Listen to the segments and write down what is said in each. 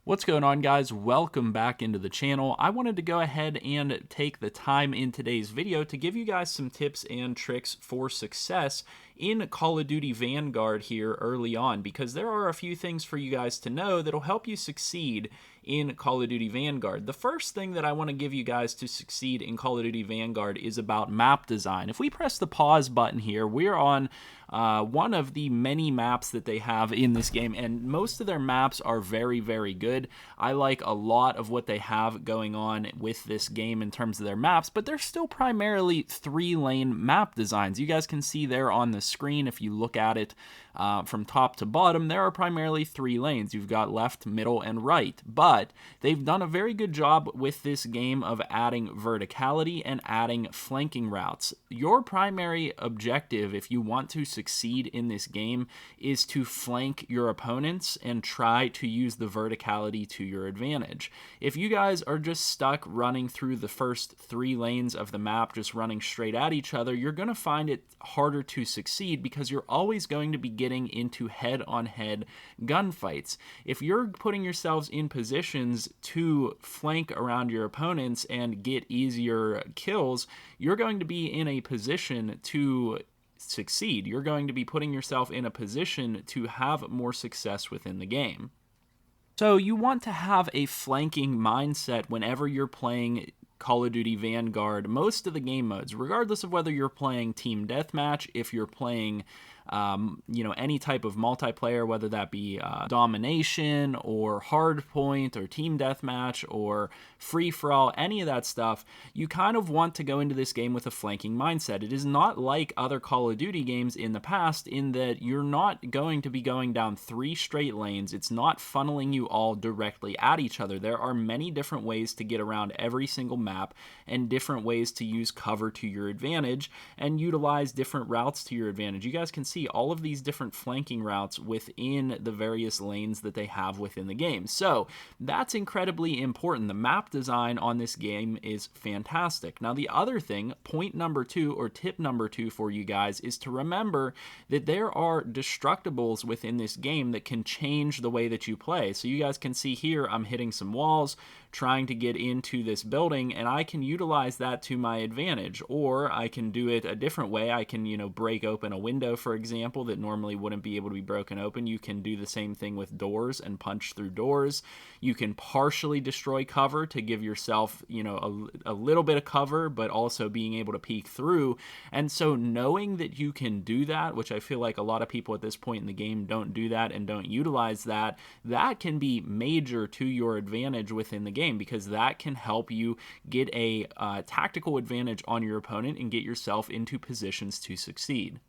What's going on, guys? Welcome back into the channel. I wanted to go ahead and take the time in today's video to give you guys some tips and tricks for success in Call of Duty Vanguard here early on, because there are a few things for you guys to know that'll help you succeed in Call of Duty Vanguard. The first thing that I want to give you guys to succeed in Call of Duty Vanguard is about map design. If we press the pause button here, we're on one of the many maps that they have in this game, and most of their maps are very, very good. I like a lot of what they have going on with this game in terms of their maps, but they're still primarily 3-lane map designs. You guys can see there on the screen, if you look at it from top to bottom, there are primarily 3 lanes. You've got left, middle, and right, but they've done a very good job with this game of adding verticality and adding flanking routes. Your primary objective, if you want to succeed in this game, is to flank your opponents and try to use the verticality to your advantage. If you guys are just stuck running through the first 3 lanes of the map, just running straight at each other, you're going to find it harder to succeed because you're always going to be getting into head-on-head gunfights. If you're putting yourselves in positions to flank around your opponents and get easier kills, you're going to be in a position to succeed. You're going to be putting yourself in a position to have more success within the game. So you want to have a flanking mindset whenever you're playing Call of Duty Vanguard, most of the game modes, regardless of whether you're playing Team Deathmatch, if you're playing any type of multiplayer, whether that be domination or hardpoint or team deathmatch or free-for-all, any of that stuff, you kind of want to go into this game with a flanking mindset. It is not like other Call of Duty games in the past in that you're not going to be going down 3 straight lanes. It's not funneling you all directly at each other. There are many different ways to get around every single map and different ways to use cover to your advantage and utilize different routes to your advantage. You guys can see all of these different flanking routes within the various lanes that they have within the game. So that's incredibly important. The map design on this game is fantastic. Now, the other thing, point number 2 or tip number 2 for you guys is to remember that there are destructibles within this game that can change the way that you play. So you guys can see here, I'm hitting some walls, trying to get into this building, and I can utilize that to my advantage, or I can do it a different way. I can, break open a window, for example, that normally wouldn't be able to be broken open. You can do the same thing with doors and punch through doors. You can partially destroy cover to give yourself, a little bit of cover, but also being able to peek through. And so knowing that you can do that, which I feel like a lot of people at this point in the game don't do that and don't utilize that, that can be major to your advantage within the game, because that can help you get a tactical advantage on your opponent and get yourself into positions to succeed.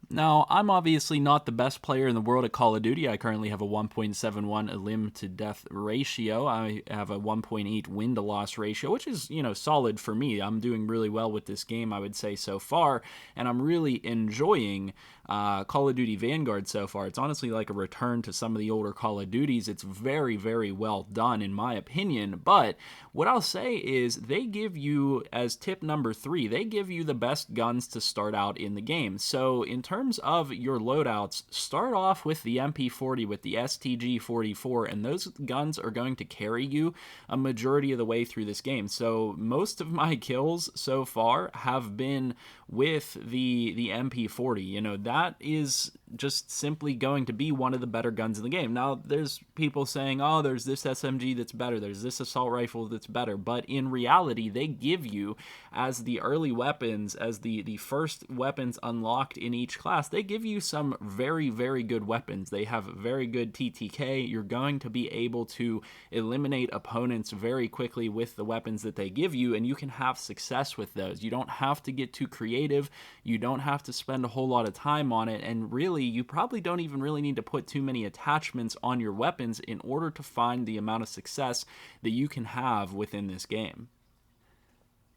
Now, I'm obviously not the best player in the world at Call of Duty. I currently have a 1.71 elim to death ratio. I have a 1.8 win to loss ratio, which is, solid for me. I'm doing really well with this game, I would say, so far, and I'm really enjoying Call of Duty Vanguard so far. It's honestly like a return to some of the older Call of Duties. It's very, very well done, in my opinion, but what I'll say is they give you, as tip number 3, they give you the best guns to start out in the game. So in terms of your loadouts, start off with the MP40, with the STG-44, and those guns are going to carry you a majority of the way through this game. So most of my kills so far have been with the MP40. That is just simply going to be one of the better guns in the game. Now, there's people saying, oh, there's this SMG that's better, there's this assault rifle that's better, but in reality, they give you, as the early weapons, as the first weapons unlocked in each class, they give you some very, very good weapons. They have very good TTK. You're going to be able to eliminate opponents very quickly with the weapons that they give you, and you can have success with those. You don't have to get too creative. You don't have to spend a whole lot of time on it, and really, you probably don't even really need to put too many attachments on your weapons in order to find the amount of success that you can have within this game.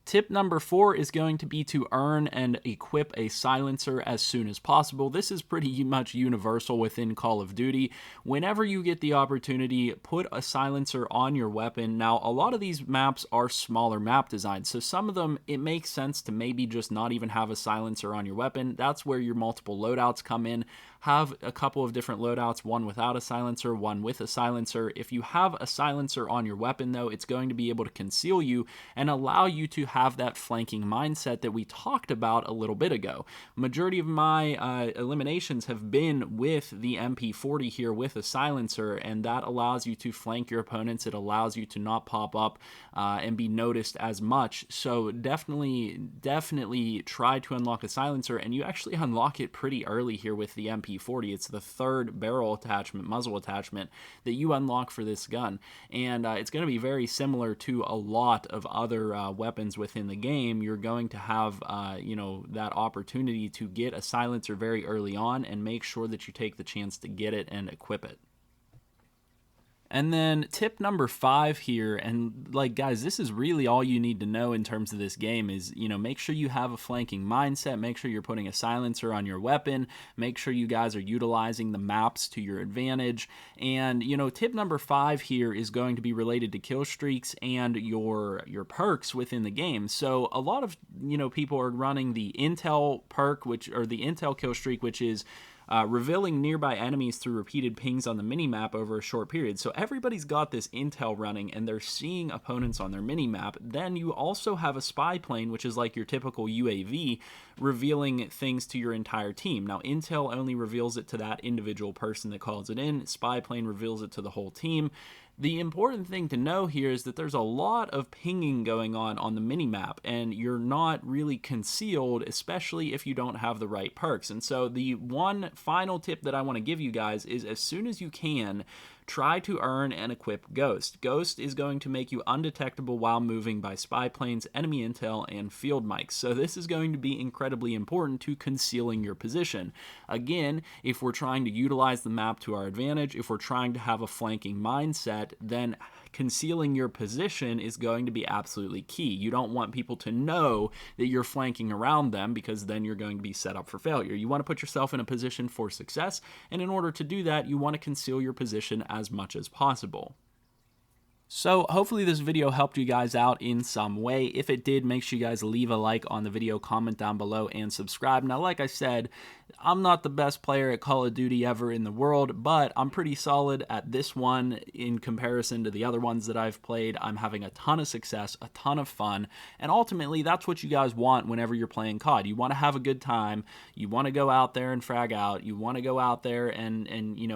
Tip number 4 is going to be to earn and equip a silencer as soon as possible. This is pretty much universal within Call of Duty. Whenever you get the opportunity, put a silencer on your weapon. Now, a lot of these maps are smaller map designs, so some of them, it makes sense to maybe just not even have a silencer on your weapon. That's where your multiple loadouts come in. have a couple of different loadouts, one without a silencer, one with a silencer. If you have a silencer on your weapon, though, it's going to be able to conceal you and allow you to have that flanking mindset that we talked about a little bit ago. Majority of my eliminations have been with the MP40 here with a silencer, and that allows you to flank your opponents. It allows you to not pop up and be noticed as much. So definitely try to unlock a silencer, and you actually unlock it pretty early here with the MP40. It's the third barrel attachment, muzzle attachment, that you unlock for this gun, and it's going to be very similar to a lot of other weapons within the game. You're going to have that opportunity to get a silencer very early on, and make sure that you take the chance to get it and equip it. And then tip number 5 here, and like guys, this is really all you need to know in terms of this game is, make sure you have a flanking mindset, make sure you're putting a silencer on your weapon, make sure you guys are utilizing the maps to your advantage. And, tip number 5 here is going to be related to kill streaks and your perks within the game. So a lot of, people are running the intel perk, or the intel kill streak, which is revealing nearby enemies through repeated pings on the minimap over a short period. So everybody's got this intel running, and they're seeing opponents on their minimap. Then you also have a spy plane, which is like your typical UAV, revealing things to your entire team. Now, intel only reveals it to that individual person that calls it in. Spy plane reveals it to the whole team. The important thing to know here is that there's a lot of pinging going on the minimap, and you're not really concealed, especially if you don't have the right perks. And so the one final tip that I want to give you guys is, as soon as you can, try to earn and equip Ghost. Ghost is going to make you undetectable while moving by spy planes, enemy intel, and field mics. So this is going to be incredibly important to concealing your position. Again, if we're trying to utilize the map to our advantage, if we're trying to have a flanking mindset, then concealing your position is going to be absolutely key. You don't want people to know that you're flanking around them, because then you're going to be set up for failure. You want to put yourself in a position for success, and in order to do that, you want to conceal your position as much as possible. So hopefully this video helped you guys out in some way. If it did, make sure you guys leave a like on the video, comment down below, and subscribe. Now, like I said, I'm not the best player at Call of Duty ever in the world, but I'm pretty solid at this one in comparison to the other ones that I've played. I'm having a ton of success, a ton of fun, and ultimately that's what you guys want whenever you're playing COD. You want to have a good time, you want to go out there and frag out, you want to go out there and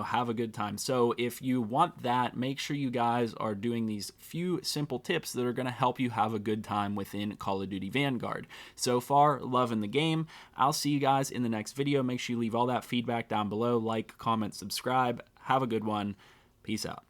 have a good time. So if you want that, make sure you guys are doing these few simple tips that are going to help you have a good time within Call of Duty Vanguard. So far, loving the game. I'll see you guys in the next video. Make sure you leave all that feedback down below. Like, comment, subscribe. Have a good one. Peace out.